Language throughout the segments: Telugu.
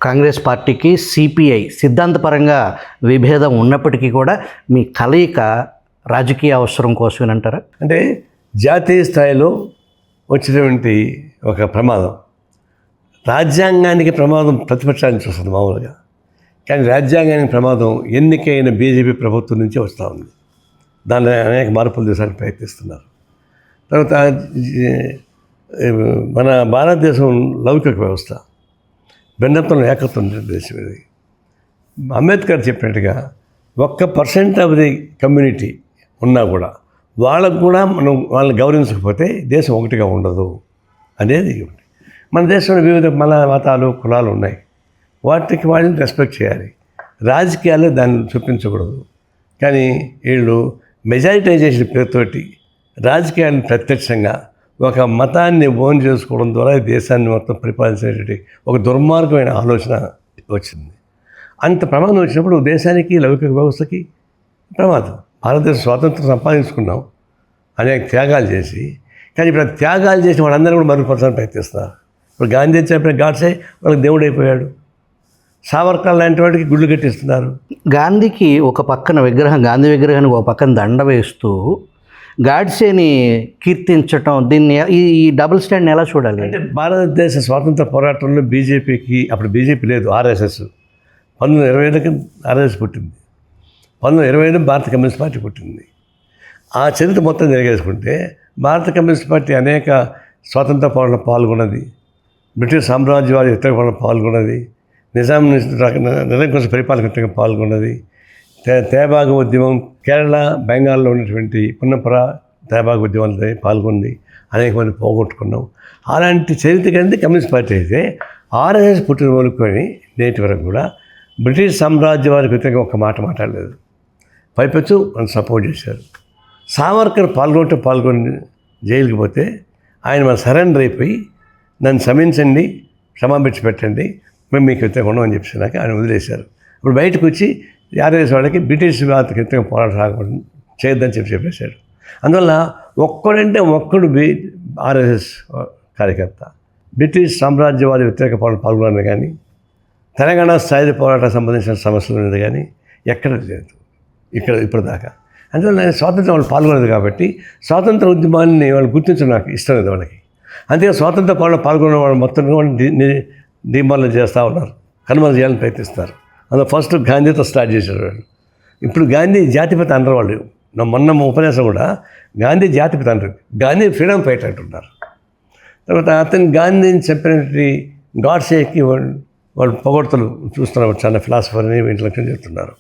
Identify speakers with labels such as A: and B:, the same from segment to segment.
A: కాంగ్రెస్ పార్టీకి సిపిఐ సిద్ధాంతపరంగా విభేదం ఉన్నప్పటికీ కూడా మీ కలయిక రాజకీయ అవసరం కోసమేనంటారా?
B: అంటే జాతీయ స్థాయిలో వచ్చినటువంటి ఒక ప్రమాదం, రాజ్యాంగానికి ప్రమాదం ప్రతిపక్షానికి వస్తుంది మామూలుగా, కానీ రాజ్యాంగానికి ప్రమాదం ఎన్నికైన బీజేపీ ప్రభుత్వం నుంచి వస్తూ ఉంది. దానిలో అనేక మార్పులు చేసానికి ప్రయత్నిస్తున్నారు. తర్వాత మన భారతదేశం లౌకిక వ్యవస్థ, భిన్నత్వంలో ఏకత్వం దేశం ఇది. అంబేద్కర్ చెప్పినట్టుగా 1% ఆఫ్ ది కమ్యూనిటీ ఉన్నా కూడా వాళ్ళకు కూడా మనం వాళ్ళని గౌరవించకపోతే దేశం ఒకటిగా ఉండదు అనేది. మన దేశంలో వివిధ మతాలు కులాలు ఉన్నాయి, వాటికి వాళ్ళని రెస్పెక్ట్ చేయాలి. రాజకీయాల్లో దాన్ని చూపించకూడదు. కానీ వీళ్ళు మెజారిటైజేషన్ పేరుతోటి రాజకీయాలను ప్రత్యక్షంగా ఒక మతాన్ని ఓన్ చేసుకోవడం ద్వారా దేశాన్ని మొత్తం పరిపాలించేటువంటి ఒక దుర్మార్గమైన ఆలోచన వచ్చింది. అంత ప్రమాదం వచ్చినప్పుడు దేశానికి లౌకిక వ్యవస్థకి ప్రమాదం. భారతదేశం స్వాతంత్రం సంపాదించుకున్నాం అనేక త్యాగాలు చేసి, కానీ ఇప్పుడు త్యాగాలు చేసిన వాళ్ళందరూ కూడా మరుగుపరచాలని ప్రయత్నిస్తున్నారు. ఇప్పుడు గాంధీ చెప్పిన గాడ్సే వాళ్ళకి దేవుడు అయిపోయాడు. సావర్కర్ లాంటి వాటికి గుళ్ళు కట్టిస్తున్నారు.
A: గాంధీకి ఒక పక్కన విగ్రహం, గాంధీ విగ్రహానికి ఒక పక్కన దండ వేస్తూ గాడ్సేని కీర్తించటం, దీన్ని ఈ డబుల్ స్టాండ్ ఎలా చూడాలి?
B: అంటే భారతదేశ స్వాతంత్ర పోరాటంలో బీజేపీకి, అప్పుడు బీజేపీ లేదు, ఆర్ఎస్ఎస్ 1925కి ఆర్ఎస్ఎస్ పుట్టింది, 1925 భారత కమ్యూనిస్ట్ పార్టీ పుట్టింది. ఆ చరిత్ర మొత్తం జరిగేసుకుంటే భారత కమ్యూనిస్ట్ పార్టీ అనేక స్వాతంత్ర పోరాటంలో పాల్గొన్నది, బ్రిటిష్ సామ్రాజ్యవాద వ్యతిరేక పాల్గొన్నది, నిజాం నిరంకుశ పరిపాలన పాల్గొన్నది, తేబాగు ఉద్యమం, కేరళ బెంగాల్లో ఉన్నటువంటి పున్నపర తేబాగు ఉద్యమాలతో పాల్గొంది, అనేక మంది పోగొట్టుకున్నాం. అలాంటి చరిత్ర కలిగి కమ్యూనిస్ట్ పార్టీ అయితే ఆర్ఎస్ఎస్ పుట్టిన మొదలుకొని నేటి వరకు కూడా బ్రిటిష్ సామ్రాజ్యవాదికి వ్యతిరేకంగా ఒక్క మాట మాట్లాడలేదు. పైపెచ్చు మనం సపోర్ట్ చేశారు. సావర్కర్ పాల్గొని జైలుకి పోతే ఆయన మన సరెండర్ అయిపోయి నన్ను క్షమించండి, క్షమాపించి పెట్టండి, మేము మీకు వ్యతిరేకంగా ఉండమని చెప్పినాక ఆయన వదిలేశారు. ఇప్పుడు బయటకు వచ్చి ఆర్ఎస్ వాళ్ళకి బ్రిటిష్ వారికి వ్యతిరేకంగా పోరాటం రాకూడదు, చేయొద్దని చెప్పేశాడు. అందువల్ల ఒక్కడు ఆర్ఎస్ఎస్ కార్యకర్త బ్రిటిష్ సామ్రాజ్యవాది వ్యతిరేక పోరాటం పాల్గొనదు కానీ, తెలంగాణ స్థాయి పోరాటానికి సంబంధించిన సమస్యలు ఉన్నది కానీ ఎక్కడ లేదు ఇప్పుడు దాకా. అందువల్ల స్వాతంత్రం వాళ్ళు పాల్గొనదు కాబట్టి స్వాతంత్ర ఉద్యమాన్ని వాళ్ళు గుర్తించడం నాకు ఇష్టం లేదు వాళ్ళకి. అంతే స్వాతంత్ర పోరాటంలో పాల్గొన్న వాళ్ళు మొత్తం డిమాండ్లు చేస్తూ ఉన్నారు, కనుమరుగు చేయాలని ప్రయత్నిస్తారు. అందులో ఫస్ట్ గాంధీతో స్టార్ట్ చేశారు వాళ్ళు. ఇప్పుడు గాంధీ జాతిపిత అనరు వాళ్ళు. మొన్న ఉపన్యాసం కూడా గాంధీ జాతిపిత అనరు, గాంధీ ఫ్రీడమ్ ఫైటర్ అంటున్నారు. తర్వాత అతను గాంధీని చెప్పినటువంటి గాడ్సేకి వాళ్ళు పొగడ్తలు చూస్తున్నారు, చాలా ఫిలాసఫర్ని ఇంటలెక్చువల్ చెప్తున్నారు.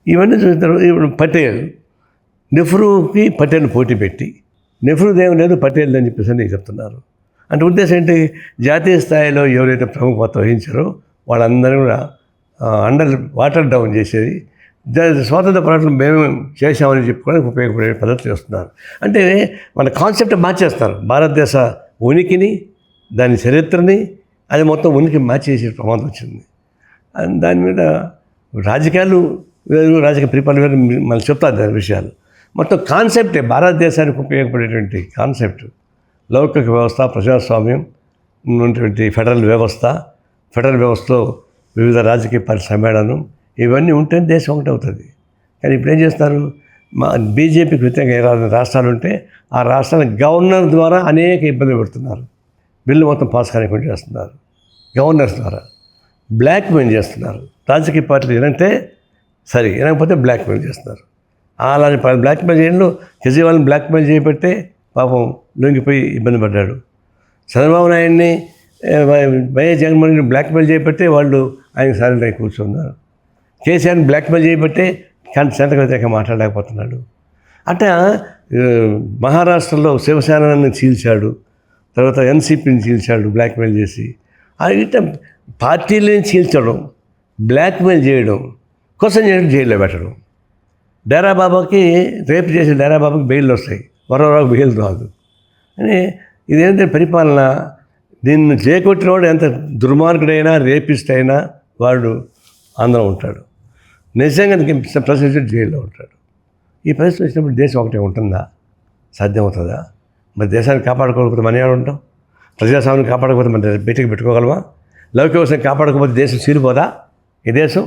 B: ఇవన్నీ చూస్తారు. ఇప్పుడు పటేల్, నెహ్రూకి పటేల్ని పోటీ పెట్టి నెహ్రూ దేవం లేదు పటేల్ అని చెప్పేసి అని చెప్తున్నారు. అంటే ఉద్దేశం ఏంటి, జాతీయ స్థాయిలో ఎవరైతే ప్రముఖ పాత్ర వహించారో వాళ్ళందరూ కూడా వాటర్ డౌన్ చేసేది, స్వాతంత్ర పోరాటం మేము చేశామని చెప్పుకోవడానికి ఉపయోగపడే పద్ధతి చేస్తున్నారు. అంటే మన కాన్సెప్ట్ మార్చేస్తారు, భారతదేశ ఉనికిని, దాని చరిత్రని, అది మొత్తం ఉనికి మార్చేసే ప్రమాదం వచ్చింది. దాని మీద రాజకీయాలు వేరు, రాజకీయ పరిపాలన వేరు, మనం చెప్తారు దాని విషయాలు. మొత్తం కాన్సెప్టే భారతదేశానికి ఉపయోగపడేటువంటి కాన్సెప్ట్ లౌకిక వ్యవస్థ, ప్రజాస్వామ్యం ఉన్నటువంటి ఫెడరల్ వ్యవస్థలో వివిధ రాజకీయ పార్టీ సమ్మేళనం, ఇవన్నీ ఉంటే దేశం ఒకటి అవుతుంది. కానీ ఇప్పుడు ఏం చేస్తారు, బీజేపీకి వ్యతిరేకంగా రాష్ట్రాలు ఉంటే ఆ రాష్ట్రాల గవర్నర్ ద్వారా అనేక ఇబ్బందులు పెడుతున్నారు. బిల్లు మొత్తం పాస్ కానివ్వకుండా చేస్తున్నారు, గవర్నర్స్ ద్వారా బ్లాక్మెయిల్ చేస్తున్నారు. రాజకీయ పార్టీలు వినంటే సరే, వినకపోతే బ్లాక్మెయిల్ చేస్తున్నారు. అలాంటి బ్లాక్మెయిల్ చేయడంలో కేజ్రీవాల్ని బ్లాక్మెయిల్ చేయబట్టే పాపం లొంగిపోయి ఇబ్బంది పడ్డాడు. చంద్రబాబు నాయుడిని, వైఎస్ జగన్మోహన్ రెడ్డిని బ్లాక్మెయిల్ చేయబట్టే వాళ్ళు ఆయన సైలెంట్ అయి కూర్చున్నారు. కేసీఆర్ని బ్లాక్మెయిల్ చేయబట్టే సెంట్రల్ వ్యతిరేకంగా మాట్లాడలేకపోతున్నాడు. అట్లా మహారాష్ట్రలో శివసేనని చీల్చాడు, తర్వాత ఎన్సీపీని చీల్చాడు బ్లాక్మెయిల్ చేసి. ఇట్లా పార్టీలని చీల్చడం, బ్లాక్మెయిల్ చేయడం, క్వశ్చన్ చేయడం, జైల్లో పెట్టడం. డేరా బాబాకి రేపు చేసిన డేరా బాబాకి బెయిల్ వస్తాయి, వరవరాకు బెయిల్ రాదు అని. ఇదేంటంటే పరిపాలన. దీన్ని చేకొట్టినవాడు ఎంత దుర్మార్గుడైనా, రేపిస్ట్ అయినా వాడు ఆంధ్రం ఉంటాడు, నిజంగా ప్రశ్నించి జైల్లో ఉంటాడు. ఈ పరిస్థితి వచ్చినప్పుడు దేశం ఒకటే ఉంటుందా? సాధ్యమవుతుందా? మరి దేశాన్ని కాపాడుకోకపోతే మనం ఏమైనా ఉంటాం? ప్రజాస్వామ్యాన్ని కాపాడకపోతే మన బయటికి పెట్టుకోగలమా? లౌకిక వ్యవస్థను కాపాడకపోతే దేశం చీలిపోదా ఈ దేశం